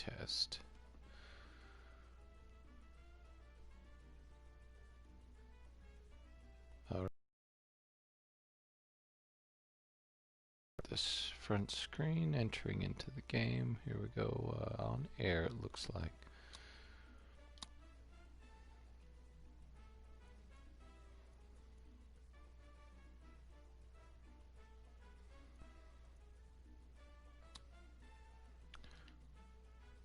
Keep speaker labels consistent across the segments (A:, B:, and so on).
A: test. Alright. This front screen, entering into the game. Here we go, on air it looks like.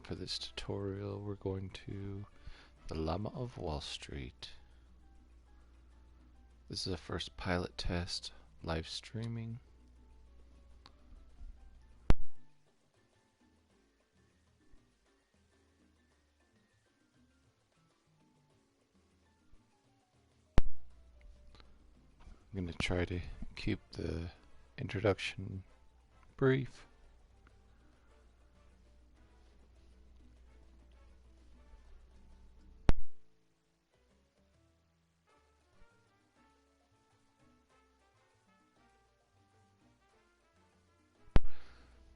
A: For this tutorial we're going to the Llama of Wall Street. This is a first pilot test, live streaming. I'm going to try to keep the introduction brief.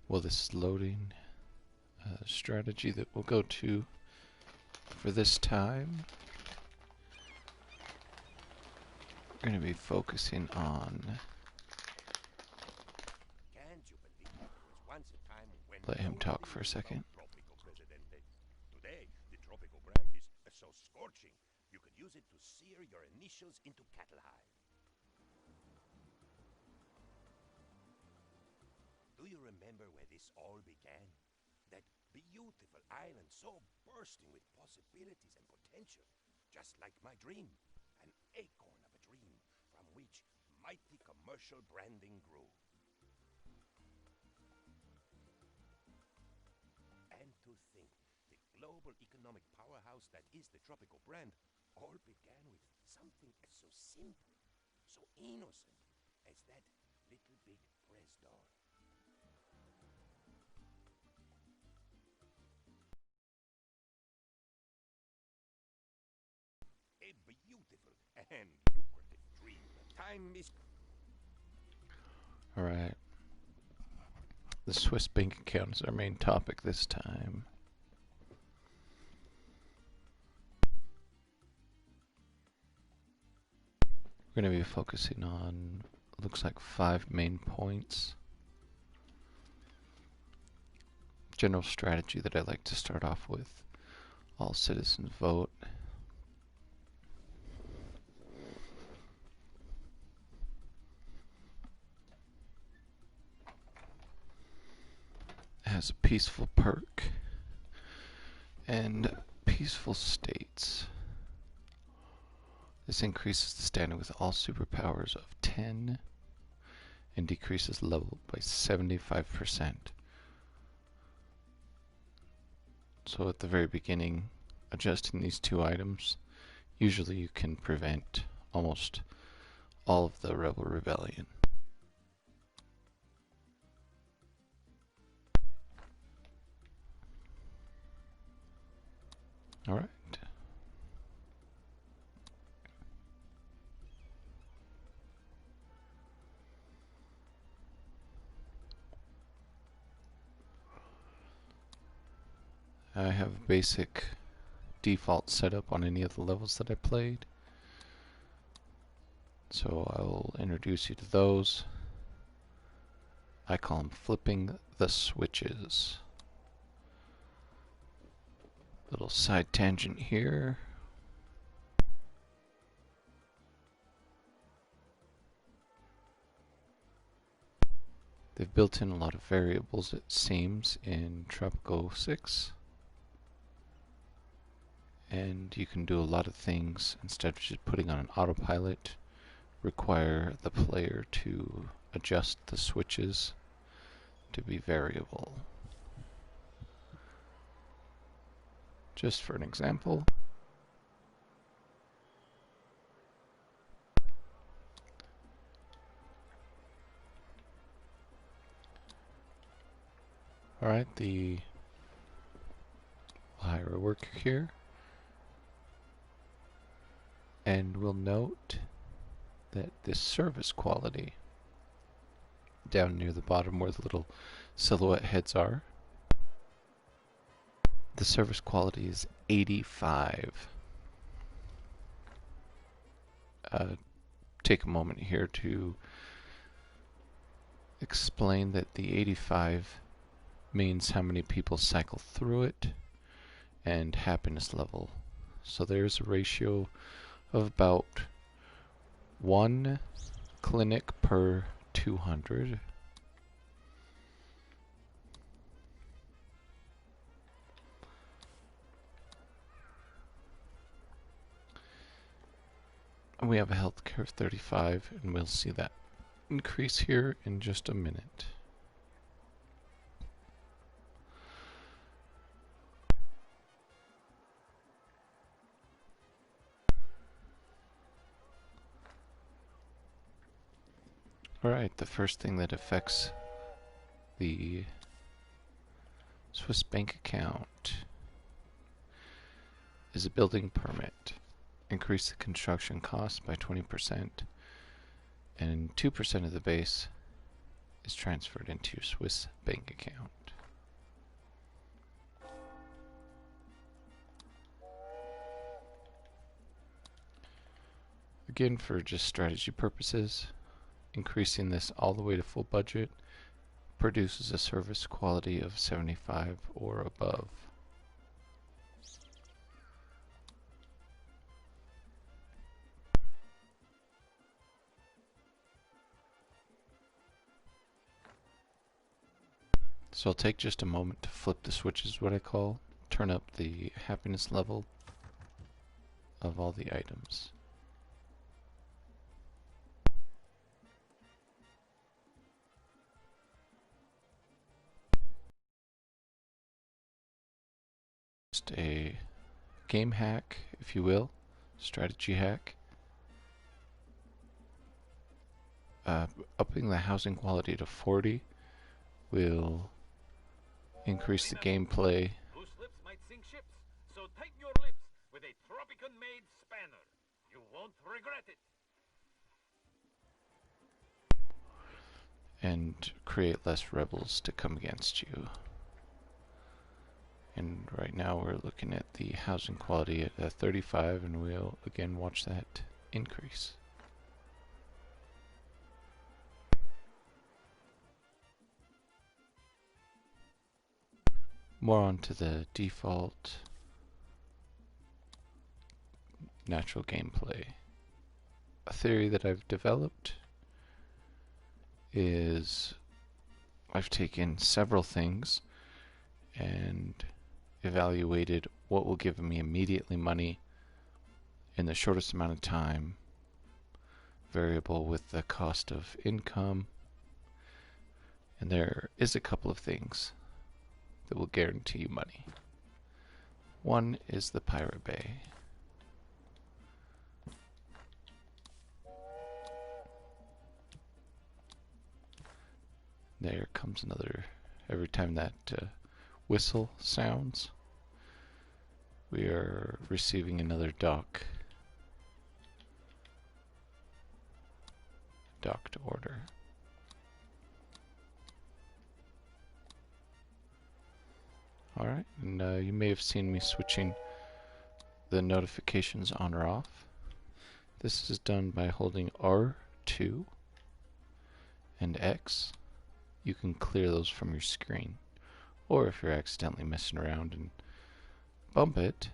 A: Well, this is loading strategy that we'll go to for this time. We're going to be focusing on. Let him talk for a second.
B: Today, the Tropico brand is so scorching, you could use it to sear your initials into cattle hide. Do you remember where this all began? That beautiful island so bursting with possibilities and potential, just like my dream, an acorn of a dream from which mighty commercial branding grew. And to think, the global economic powerhouse that is the Tropico brand all began with something as so simple, so innocent as that little big press doll. A beautiful and lucrative dream. Time is...
A: Alright. The Swiss bank account is our main topic this time. We're going to be focusing on, looks like 5 main points. General strategy that I like to start off with. All citizens vote. Has a peaceful perk and peaceful states. This increases the standing with all superpowers of 10 and decreases level by 75%. So at the very beginning, adjusting these 2 items, usually you can prevent almost all of the rebel rebellion. Alright. I have basic default setup on any of the levels that I played. So I'll introduce you to those. I call them flipping the switches. Little side tangent here. They've built in a lot of variables, it seems, in Tropico 6. And you can do a lot of things instead of just putting on an autopilot. Require the player to adjust the switches to be variable. Just for an example, alright, we'll hire a worker here, and we'll note that this service quality down near the bottom where the little silhouette heads are The service quality is 85. Take a moment here to explain that the 85 means how many people cycle through it and happiness level. So there's a ratio of about 1 clinic per 200. And we have a healthcare of 35, and we'll see that increase here in just a minute. Alright, the first thing that affects the Swiss bank account is a building permit. Increase the construction cost by 20%, and 2% of the base is transferred into your Swiss bank account. Again, for just strategy purposes, increasing this all the way to full budget produces a service quality of 75 or above. So I'll take just a moment to flip the switches, what I call, turn up the happiness level of all the items. Just a game hack, if you will, strategy hack. Upping the housing quality to 40 will increase the gameplay.
C: Loose lips might sink ships, so tighten your lips with a Tropico-made spanner. You won't regret it.
A: And create less rebels to come against you. And right now we're looking at the housing quality at 35, and we'll again watch that increase. More onto the default natural gameplay. A theory that I've developed is I've taken several things and evaluated what will give me immediately money in the shortest amount of time, variable with the cost of income, and there is a couple of things that will guarantee you money. One is the Pirate Bay. There comes another, every time that whistle sounds, we are receiving another docked order. Alright, and you may have seen me switching the notifications on or off. This is done by holding R2 and X. You can clear those from your screen. Or if you're accidentally messing around and bump it,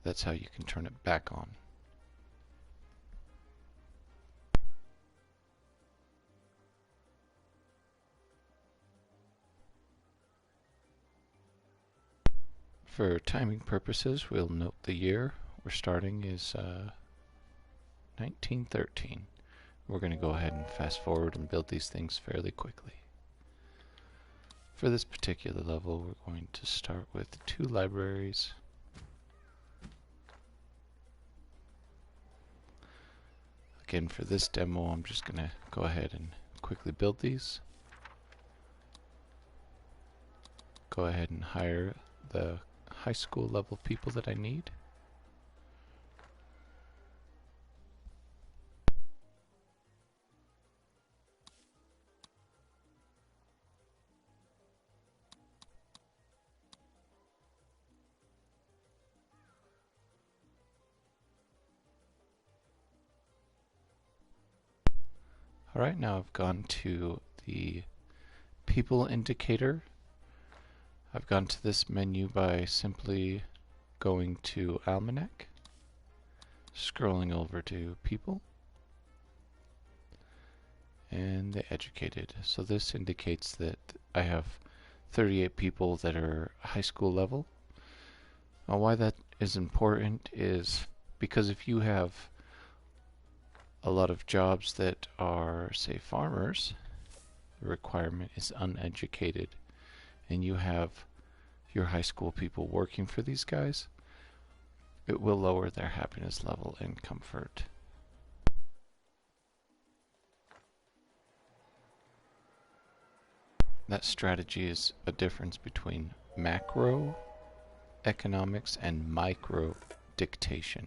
A: that's how you can turn it back on. For timing purposes, we'll note the year we're starting is 1913. We're going to go ahead and fast forward and build these things fairly quickly. For this particular level, we're going to start with 2 libraries. Again, for this demo, I'm just going to go ahead and quickly build these. Go ahead and hire the high school level people that I need. Alright, now I've gone to the people indicator. I've gone to this menu by simply going to Almanac, scrolling over to people, and the educated. So this indicates that I have 38 people that are high school level. Now why that is important is because if you have a lot of jobs that are, say, farmers, the requirement is uneducated, and you have your high school people working for these guys, it will lower their happiness level and comfort. That strategy is a difference between macro economics and micro dictation.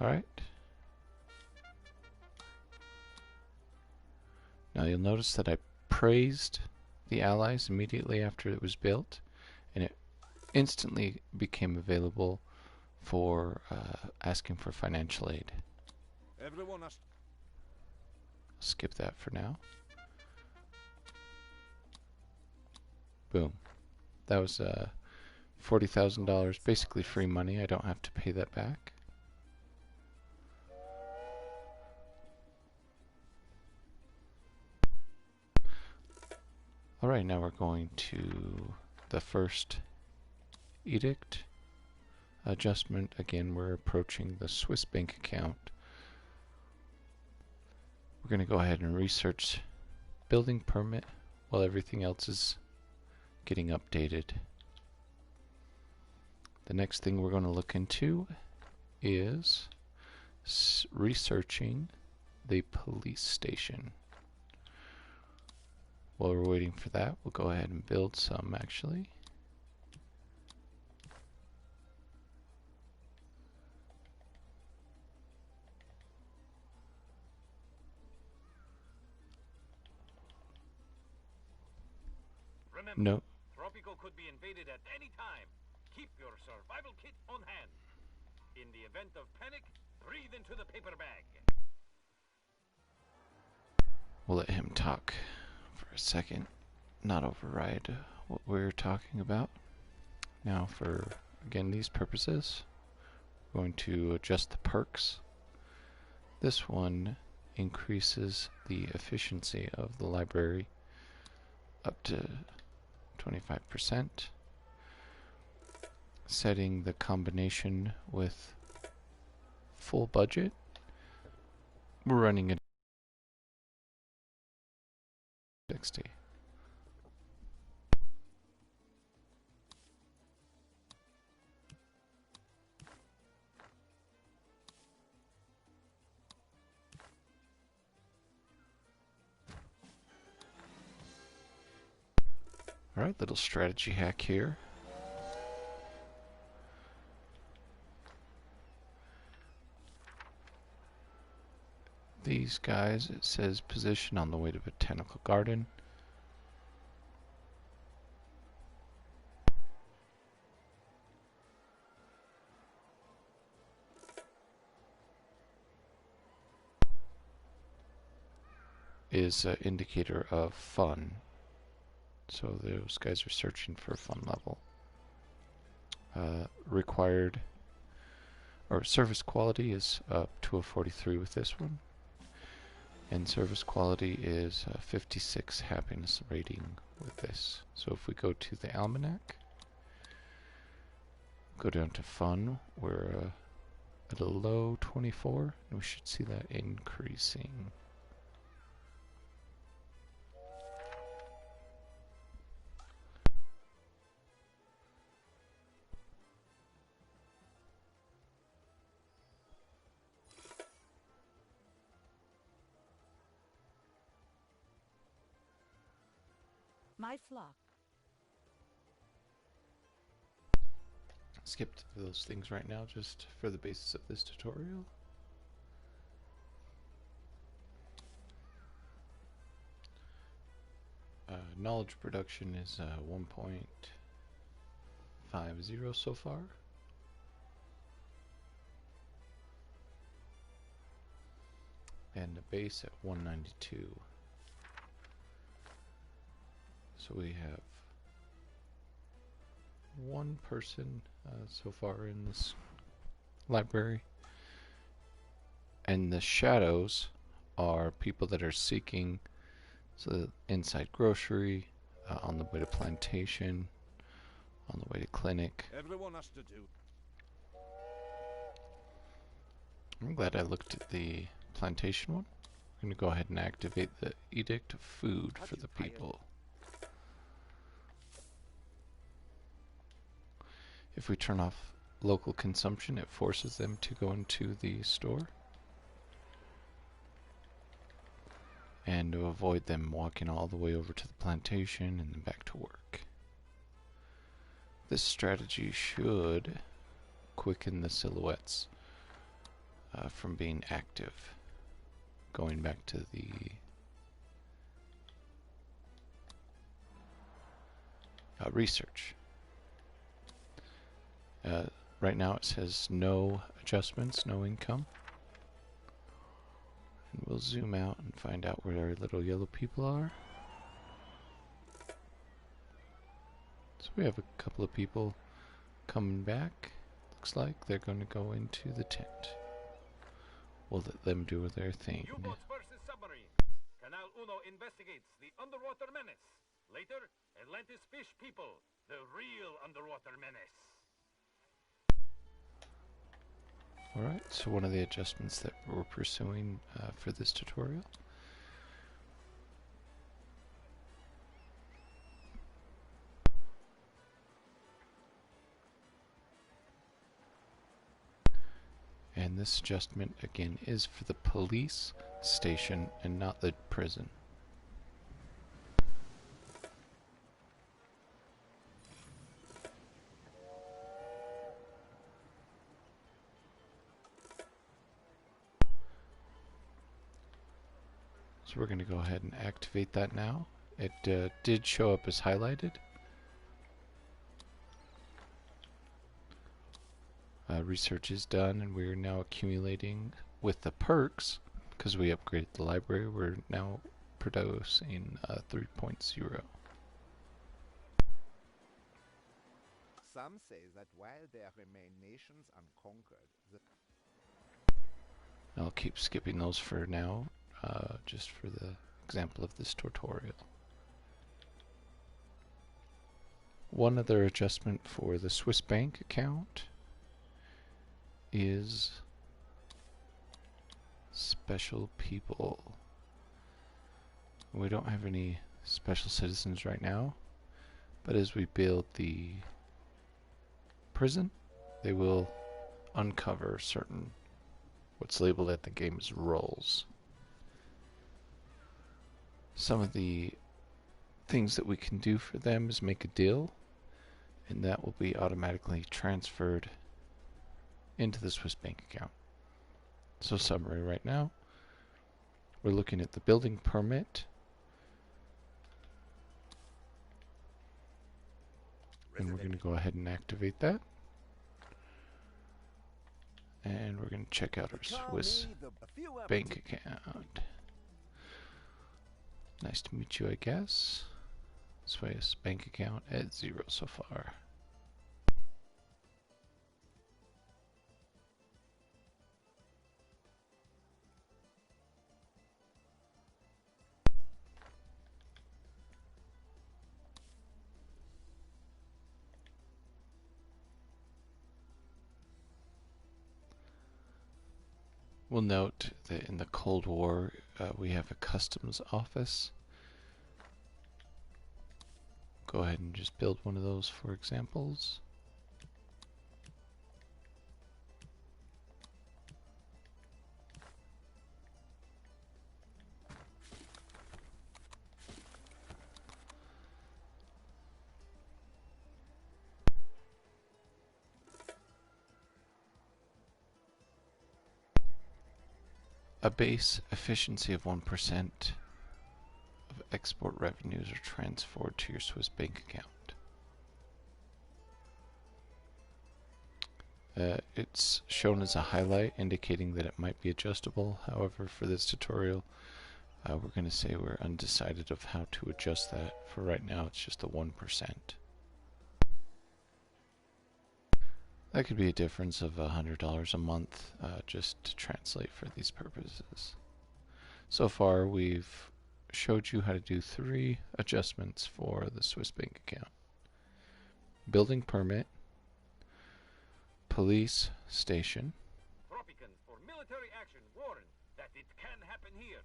A: Alright. Now you'll notice that I praised the allies immediately after it was built, and it instantly became available for asking for financial aid.
B: Everyone has...
A: Skip that for now. Boom. That was $40,000, basically free money. I don't have to pay that back. Alright, now we're going to the first edict adjustment. Again, we're approaching the Swiss bank account. We're going to go ahead and research building permit while everything else is getting updated. The next thing we're going to look into is researching the police station. While we're waiting for that, we'll go ahead and build some actually.
C: Remember,
A: No.
C: Tropico could be invaded at any time. Keep your survival kit on hand. In the event of panic, breathe into the paper bag.
A: We'll let him talk for a second, not override what we're talking about. Now for, again, these purposes, we're going to adjust the perks. This one increases the efficiency of the library up to 25%. Setting the combination with full budget. We're running at 60. Alright, little strategy hack here. These guys, it says position on the way to Botanical Garden. Is an indicator of fun. So those guys are searching for a fun level. Required or service quality is up to a 43 with this one. And service quality is a 56 happiness rating with this. So if we go to the Almanac, go down to fun, we're at a low 24, and we should see that increasing.
D: My flock.
A: Skip those things right now just for the basis of this tutorial. Knowledge production is 1 point. 50 so far. And the base at 192. So we have one person so far in this library. And the shadows are people that are seeking, so inside grocery, on the way to plantation, on the way to clinic.
B: Everyone has to do.
A: I'm glad I looked at the plantation one. I'm going to go ahead and activate the edict of food for the people. If we turn off local consumption, it forces them to go into the store. And to avoid them walking all the way over to the plantation and then back to work. This strategy should quicken the silhouettes from being active. Going back to the research. Right now it says no adjustments, no income. And we'll zoom out and find out where our little yellow people are. So we have a couple of people coming back. Looks like they're going to go into the tent. We'll let them do their thing.
C: U-boats versus submarines. Canal Uno investigates the underwater menace. Later, Atlantis fish people, the real underwater menace.
A: Alright, so one of the adjustments that we're pursuing for this tutorial. And this adjustment, again, is for the police station and not the prison. So we're going to go ahead and activate that now. It did show up as highlighted. Research is done, and we're now accumulating with the perks. Because we upgraded the library, we're now producing 3.0.
E: Some say that while there remain nations unconquered,
A: I'll keep skipping those for now, just for the example of this tutorial. One other adjustment for the Swiss bank account is special people. We don't have any special citizens right now, but as we build the prison, they will uncover certain what's labeled at the game as roles. Some of the things that we can do for them is make a deal, and that will be automatically transferred into the Swiss bank account. So summary right now, we're looking at the building permit, and we're going to go ahead and activate that. And we're going to check out our Swiss bank account. Nice to meet you, I guess. Swiss bank account at 0 so far. We'll note that in the Cold War, we have a customs office. Go ahead and just build one of those for examples. A base efficiency of 1% of export revenues are transferred to your Swiss bank account. It's shown as a highlight indicating that it might be adjustable. However, for this tutorial, we're going to say we're undecided of how to adjust that. For right now, it's just a 1%. That could be a difference of $100 a month just to translate for these purposes. So far, we've showed you how to do 3 adjustments for the Swiss bank account. Building permit, police station,
C: Tropicans for military action warn that it can happen here.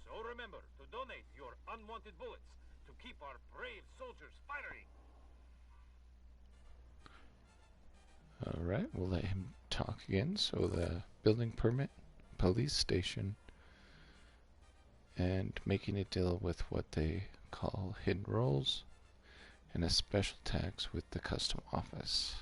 C: So remember to donate your unwanted bullets to keep our brave soldiers firing.
A: Alright, we'll let him talk again. So the building permit, police station, and making it deal with what they call hidden roles, and a special tax with the custom office.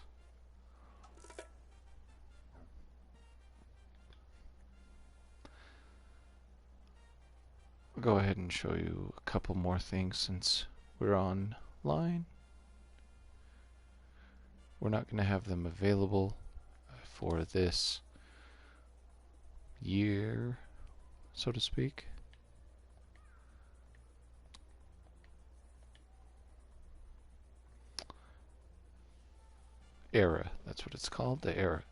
A: I'll go ahead and show you a couple more things since we're online. We're not going to have them available for this year, so to speak. Era, that's what it's called, the era.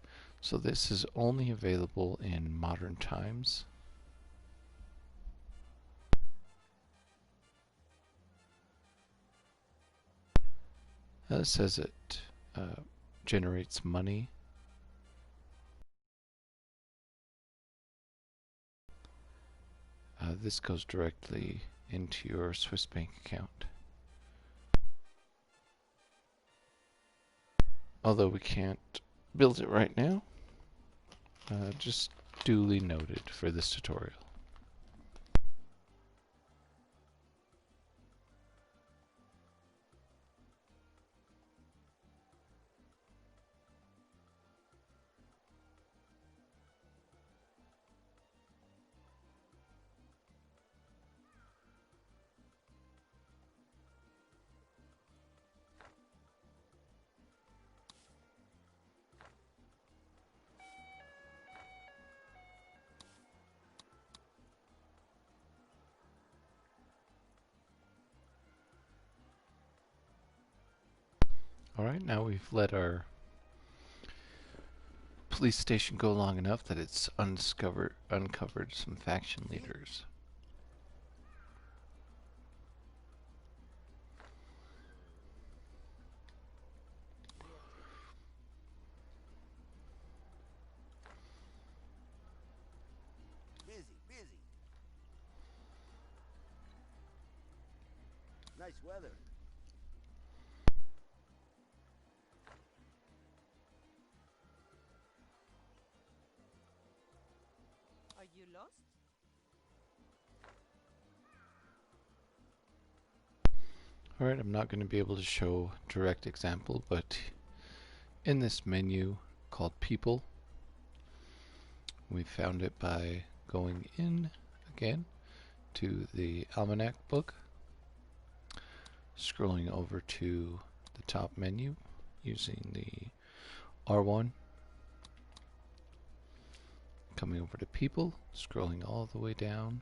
A: So this is only available in modern times. It says it generates money. This goes directly into your Swiss bank account. Although we can't build it right now, just duly noted for this tutorial. Alright, now we've let our police station go long enough that it's uncovered some faction leaders.
B: Busy. Nice weather.
D: Are you lost?
A: Alright, I'm not going to be able to show direct example, but in this menu called People, we found it by going in again to the Almanac book, scrolling over to the top menu using the R1, coming over to People, scrolling all the way down,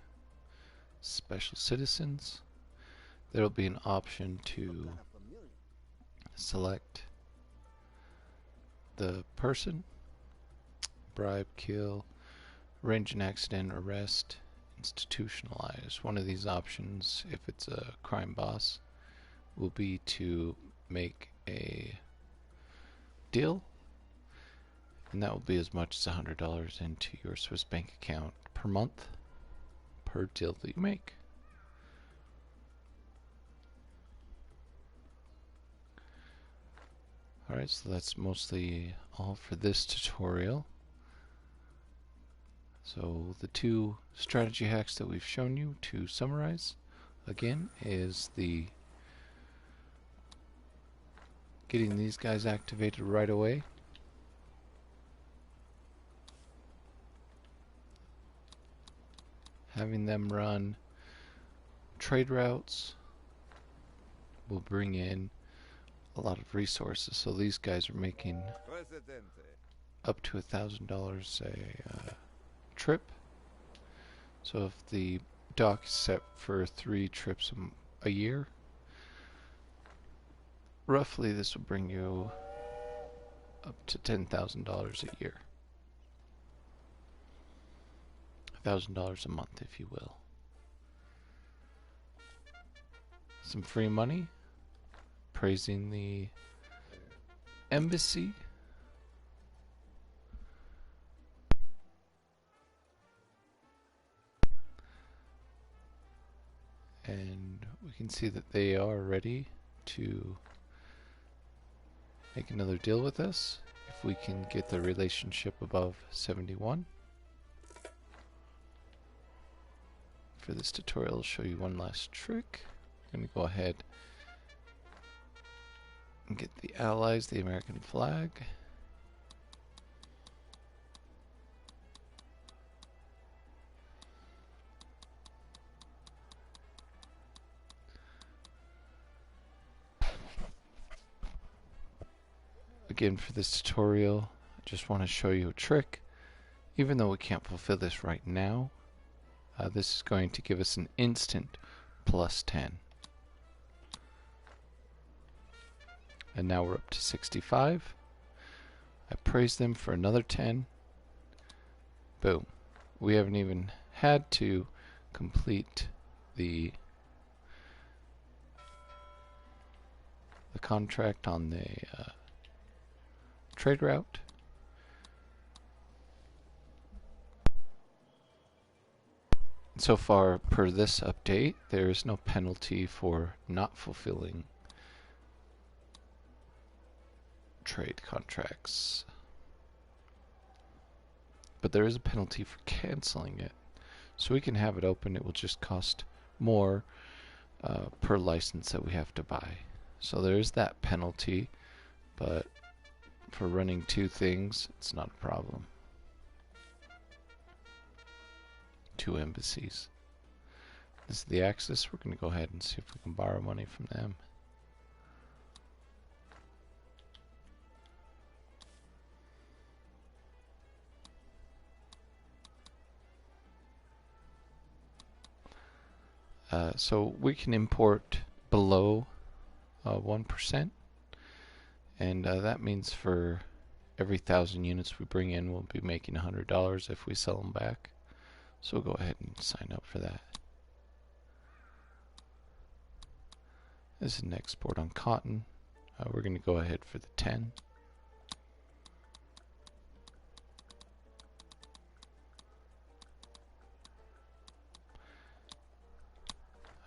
A: Special Citizens. There will be an option to select the person, bribe, kill, arrange an accident, arrest, institutionalize. One of these options, if it's a crime boss, will be to make a deal, and that will be as much as $100 into your Swiss bank account per month per deal that you make. Alright, so that's mostly all for this tutorial. So the 2 strategy hacks that we've shown you, to summarize, again, is the getting these guys activated right away. Having them run trade routes will bring in a lot of resources. So these guys are making
E: Presidente.
A: up to $1,000 a trip. So if the dock is set for 3 trips a year, roughly this will bring you up to $10,000 a year. $1,000 a month, if you will. Some free money, praising the embassy. And we can see that they are ready to make another deal with us if we can get the relationship above 71. For this tutorial, I'll show you one last trick. I'm going to go ahead and get the Allies, the American flag. Again, for this tutorial, I just want to show you a trick. Even though we can't fulfill this right now, this is going to give us an instant plus 10. And now we're up to 65. I praise them for another 10. Boom. We haven't even had to complete the contract on the trade route. So far, per this update, there is no penalty for not fulfilling trade contracts. But there is a penalty for canceling it. So we can have it open, it will just cost more per license that we have to buy. So there is that penalty, but for running 2 things, it's not a problem. 2 embassies. This is the Axis. We're going to go ahead and see if we can borrow money from them. So we can import below 1%, and that means for every 1,000 units we bring in, we'll be making $100 if we sell them back. So we'll go ahead and sign up for that. This is an export on cotton. We're going to go ahead for the 10.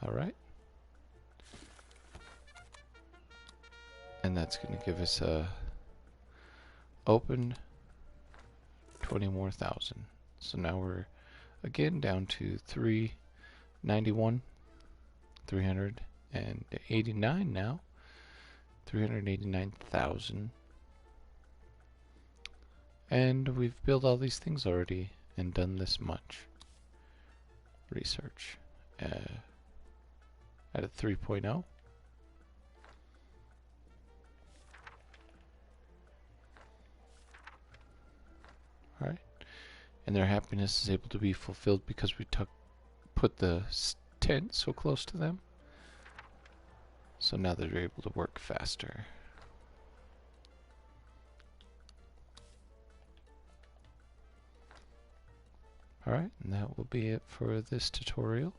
A: Alright. And that's going to give us a open 20 more thousand. So now we're again down to 391, 389 now, 389,000. And we've built all these things already and done this much research. At a 3.0. Alright. And their happiness is able to be fulfilled because we put the tent so close to them. So now they're able to work faster. Alright, and that will be it for this tutorial.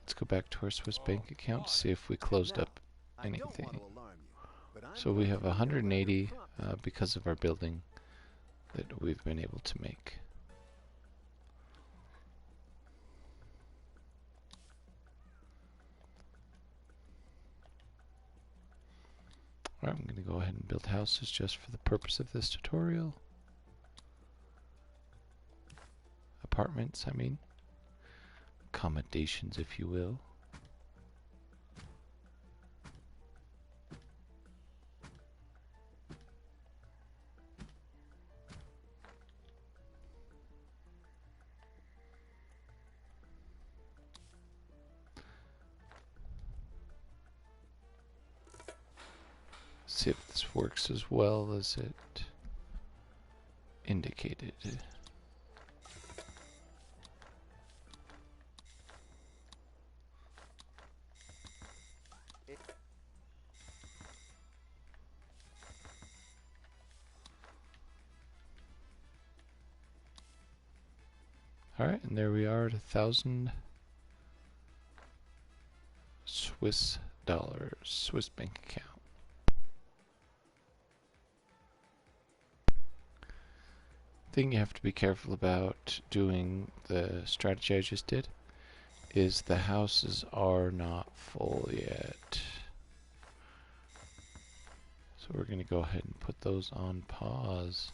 A: Let's go back to our Swiss bank account to see if we closed up anything. So we have 180 because of our building that we've been able to make. Alright, I'm going to go ahead and build houses just for the purpose of this tutorial. Apartments, I mean. Accommodations, if you will. See if this works as well as it indicated. Alright, and there we are at 1,000 Swiss dollars, Swiss bank account. Thing you have to be careful about doing the strategy I just did is the houses are not full yet. So we're going to go ahead and put those on pause.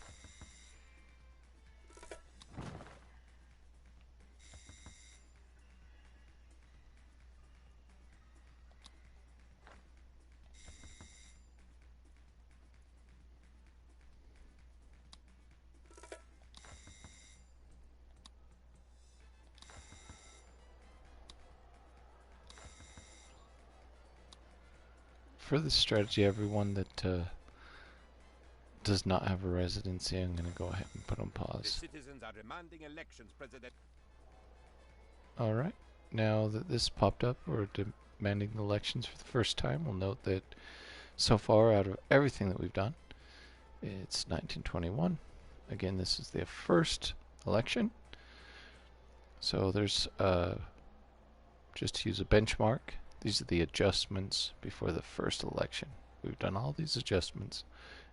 A: For this strategy, everyone that does not have a residency, I'm going to go ahead and put on
B: The
A: pause.
B: citizens are demanding elections, President.
A: Alright, now that this popped up, we're demanding elections for the first time. We'll note that so far, out of everything that we've done, it's 1921. Again, this is the first election. So there's, just to use a benchmark, these are the adjustments before the first election. We've done all these adjustments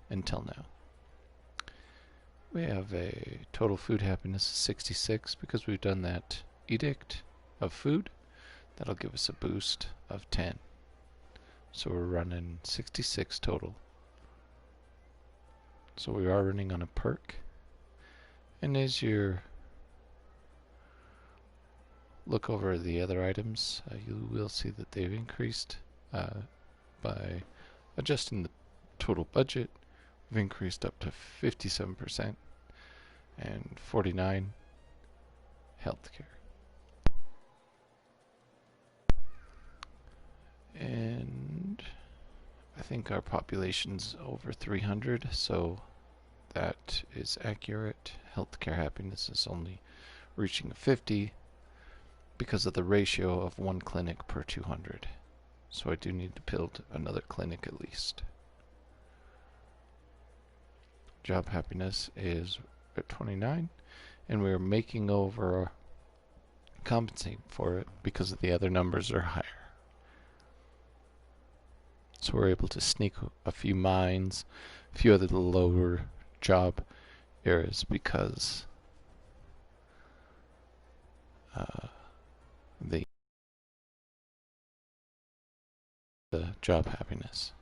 A: until now. We have a total food happiness of 66 because we've done that edict of food. That'll give us a boost of 10. So we're running 66 total. So we are running on a perk. And as you look over the other items, you will see that they've increased by adjusting the total budget. We've increased up to 57% and 49 healthcare. And I think our population's over 300, so that is accurate. Healthcare happiness is only reaching 50 because of the ratio of one clinic per 200. So I do need to build another clinic at least. Job happiness is at 29, and we're making over compensating for it because of the other numbers are higher. So we're able to sneak a few mines, a few other lower job areas because the job happiness.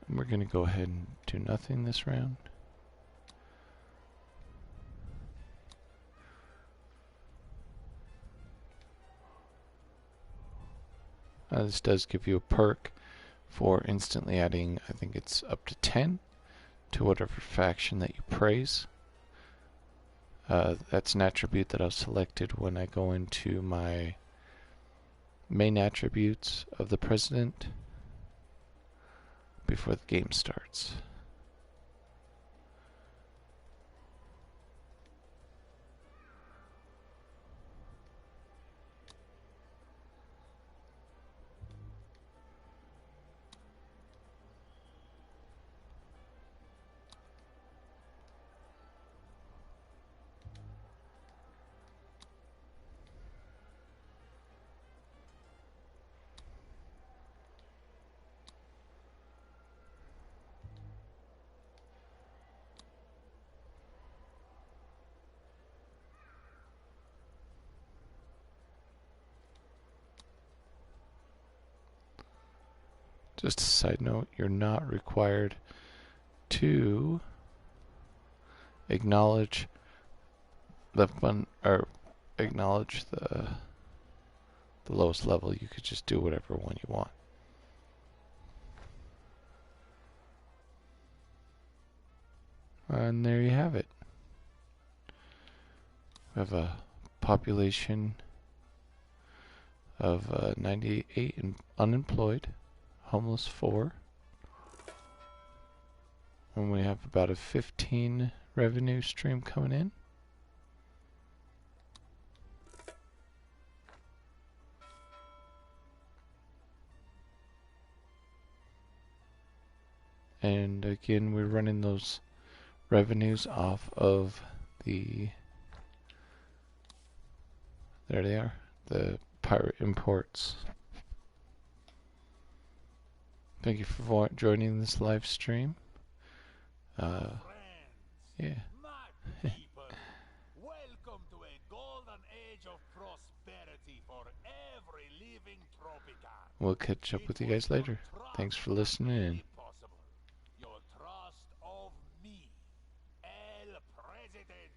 A: And we're going to go ahead and do nothing this round. This does give you a perk for instantly adding, I think it's up to 10 to whatever faction that you praise. That's an attribute that I've selected when I go into my main attributes of the president before the game starts. Just a side note, you're not required to acknowledge the lowest level. You could just do whatever one you want. And there you have it. We have a population of 98 and unemployed, homeless 4, And we have about a 15 revenue stream coming in. And again, we're running those revenues off of the, there they are, the pirate imports. Thank you for joining this live stream. Yeah.
B: My people, welcome to a golden age of prosperity for every living Tropican.
A: We'll catch up with you guys later. Thanks for listening in.
B: Your trust of me, El President